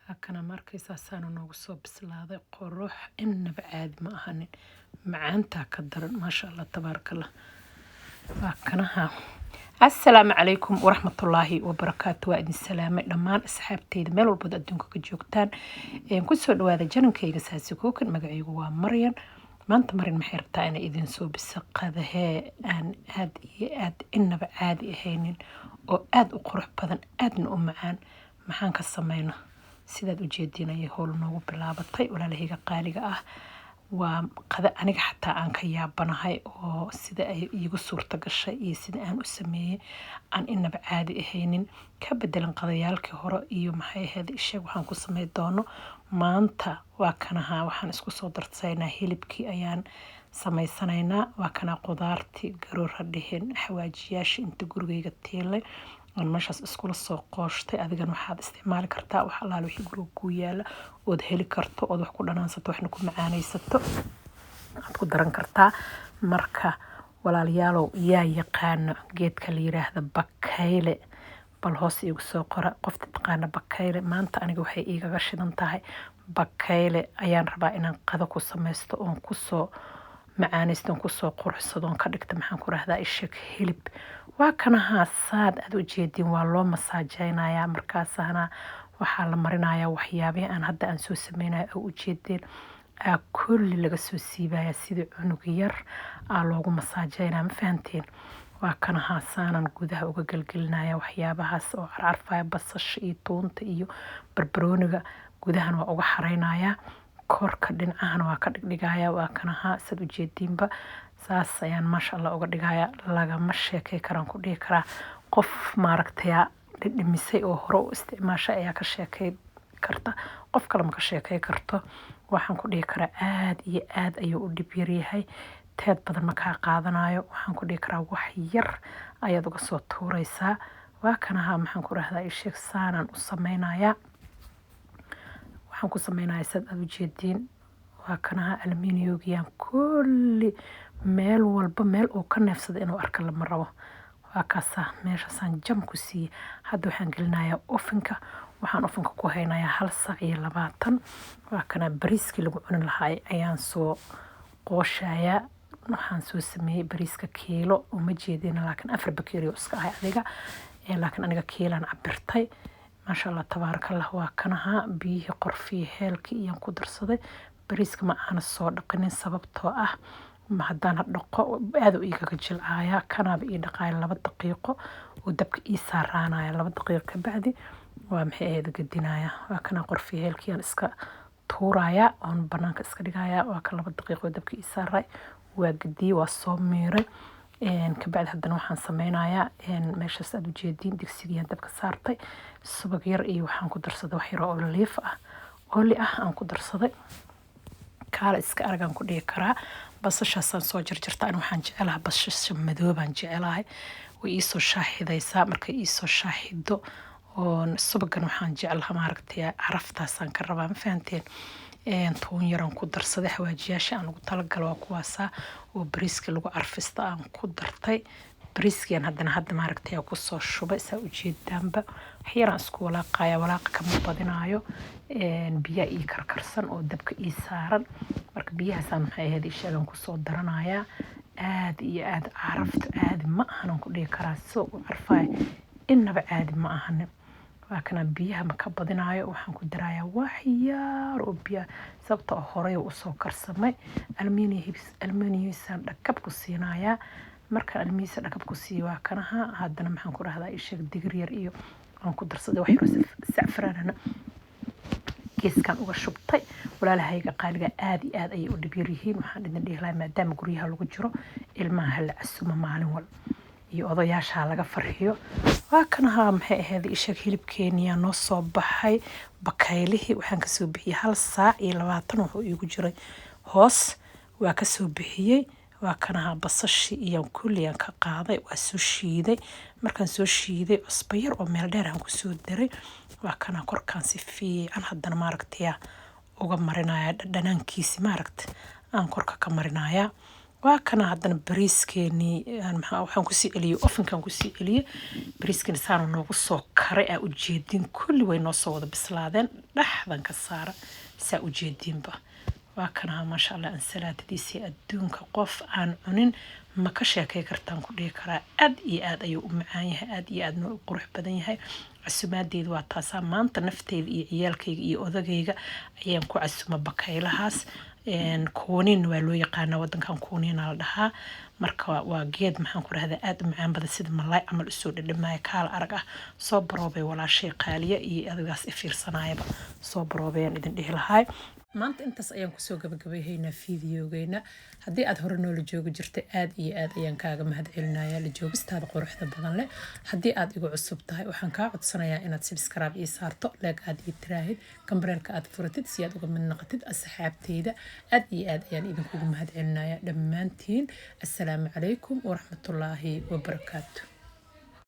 hakana markaysaa saana noogu soo bislaaday qurux innaba caadi ma ahanin macaantaa ka daran maasha allah tabaarakallah hakanaha assalaamu calaykum waraxmatullaahi wabarakaatu waa idin salaamay dhammaan asxaabteyda meel walbood adduunka ka joogtaan kusoo dhawaada janankayga saasi kookan magacaygu waa maryan maanta marin maxay rabtaa inay idin soo bisaqadahee aan aad iyo aad innaba caadi ahaynin oo aad u qurux badan aadna u macaan maxaan ka samayna sidaad u jeedinaya howl noogu bilaabatay walaalahayga qaaliga ah waa qada aniga xataa aan ka yaabanahay oo sida ay iigu suurta gashay iyo sida aan u sameeyay aan innaba caadi ahaynin ka bedelan qadayaalkii hore iyo maxay ahayd isheeg waxaan ku samey doono maanta waa kanaha waxaan isku soo darsaynaa hilibkii ayaan samaysanaynaa waa kana qudaartii garoora dhihin xawaajiyaasha inta gurigayga tiilay aan meeshaas iskula soo qooshtay adigan waxaad isticmaali kartaa wax allaale wixii guriga ku yaala ood heli karto ood wax ku dhanaansato waxna ku macaanaysato aad ku daran kartaa marka walaalayaalow yaa yaqaano geedka la yiraahdo bakeyle bal hoos iigu soo qora qofta taqaana bakeyle maanta aniga waxay iigaga shidan tahay bakeyle ayaan rabaa inaan qado ku samaysto oon kusoo macaanaysto oon kusoo quruxsado oon ka dhigta maxaan ku rahdaa ishak hilib waa kanaha saad aad u jeedin waa loo masaajaynayaa markaasana waxaa la marinayaa waxyaabihi aan hadda aan soo sameynayo oo u jeedeen kulli laga soo siibaya sidii cunug yar loogu masaajaynaya ma fahanteen waa kanaha saanan gudaha uga gelgelinaya waxyaabahaas oo carcarfaya basasha iyo tuunta iyo barbarooniga gudahan waa uga xaraynaya korka dhinacahana waa ka dhigdhigaya waa kanaha sad u jeedinba saas ayaan maasha allah uga dhigaya lagama sheekay karaan ku dhihi karaa qof maaragtay dhidhimisay oo hore u isticmaashay ayaa ka sheekay karta qof kale ma ka sheekay karto waxaan ku dhihi karaa aad iyo aad ayuu u dhib yar yahay teed badan ma kaa qaadanayo waxaan ku dhihi karaa wax yar ayaad uga soo tuuraysaa waa kanaha maxaan ku rahdaa isheeg saanaan u samaynayaa waxaan ku samaynayaa sad aad u jeediin waa kanaha aluminiumgiyaan kulli meel walba meel uu ka neefsada inuu arka lama rabo waa kaasa meeshaasaan jam ku siiyey hadda waxaan gelinayaa ofinka waxaan ofinka ku haynayaa 1 saac iyo 20 waa kana bariiskii lagu cuni lahaa ayaan soo qooshayaa waxaan soo sameeyay bariiska kiilo uma jeedina laakiin 4 bakeeriyo iska ahay adiga laakiin aniga kiilaan cabirtay maasha allah tabaarakallah waa kanaha biyihii qorfii heelkii iyaan ku darsaday bariiska ma aana soo dhaqinin sababtoo ah ma haddaan dhaqo aad u iigaga jilcaaya kanaaba ii dhaqaaya 2 daqiiqo oo dabka ii saaraanaya 2 daqiiqo ka bacdi waa maxay ahayd gadinaya waa kana qorfii heelkii aan iska tuuraya oon banaanka iska dhigaya waa ka 2 daqiiqo oo dabka ii saaray waa gadiyay waa soo miiray ka bacdi haddana waxaan sameynayaa meeshaas aad u jeedin digsigiyaan dabka saartay subag yar iyo waxaan ku darsaday wax yar oo oli ah aan ku darsaday kaala iska aragaan ku dhihi karaa basashaasaan soo jarjarta ani waxaan jecelahay basasha madoobaan jecelahay way ii soo shaaxidaysaa markay ii soo shaaxido oo subagan waxaan jecelahay maaragtay caraftaasaan ka rabaa ma fahanteen tuun yaraan ku darsaday xawaajiyaasha aan ugu talagalay waa kuwaasa oo bariiska lagu carfista aan ku dartay bariiskiyan haddana hadda maaragtay ku soo shubay saa u jeedaanba waxyaraan isku walaaqaya walaaqa kama badinaayo biyaa ii karkarsan oo dabka ii saaran marka biyahaasaan maxay ahayd isheegan ku soo daranayaa aad iyo aad carafta aad ma ahanan ku dhihi karaa soo u carfaya innaba caadi ma ahanin waa kana biyaha ma ka badinaayo waxaan ku darayaa wax yar oo biya sababta hore u soo karsamay aluminiumsaan dhakab ku siinayaa marka aluminiumsa dhakab ku siiyo waa kanaha haddana maxaan ku rahdaa isheeg digir yar iyo aan ku darsaday wax yar sacfraanana geeskan uga shubtay walaalahayga qaaliga aad iyo aad ayay u dhib yar yihiin waxaan idin dhihi lahaa maadaama guryaha lagu jiro ilmaha la casumo maalin wal iyo odayaasha laga farxiyo waa kanaha maxay ahayd isheeg hilibkeeniya noo soo baxay bakaylihii waxaan kasoo bixiyay 1 saac iyo 20 wuxuu iigu jiray hoos waa kasoo bixiyay waa kanaha basashi iyo kulliyaan ka qaaday waa soo shiiday markaan soo shiiday cusbo yar oo meel dheer aan ku soo daray waa kana korkaan si fiican haddana maaragtay uga marinaya dhanaankiisi maaragtay aan korka ka marinaya waa kana haddana bariiskeeni waxaan ku sii celiyay ofankan ku sii celiyay bariiskeeni saan noogu soo karay aa ujeedin kulli way noo soo wada bislaadeen dhaxdan ka saara saa ujeedinba waa kana maasha Allah ansalaatadiisii adduunka qof aan cunin ma ka sheekay kartaan ku dhihi karaa aad iyo aad ayuu u macaan yahay aad iyo aadna u qurux badan yahay casuumaadeedu waa taasaa maanta nafteyda iyo ciyaalkayga iyo odagayga ayaan ku casuuma bakaylahaas كونين ولو يقانا ودن كان كونين على دها مركا وجيد محن كره هذا آدم عم بدأ سيد ملاي عمل السود اللي ما يكال أرجع صبرابي ولا شيء قالية أدرس إفير صنايبة صبرابي يعني إذن إيه الهاي maanta intaas ayaan kusoo gabagabayhaynaa fiidiyogeena haddii aad hore noola joogi jirtay aad iyo aad ayaan kaaga mahadcelinayaa la joogistaada quruxda badan leh haddii aad igu cusub tahay waxaan kaa codsanayaa inaad subscribe ii saarto leeg aad ii tiraahid kambareelka aad furatid si aad uga mid noqotid asxaabteyda aad iyo aad ayaan idinkugu mahadcelinayaa dhammaantiin assalaamu calaykum waraxmatullaahi wabarakaatu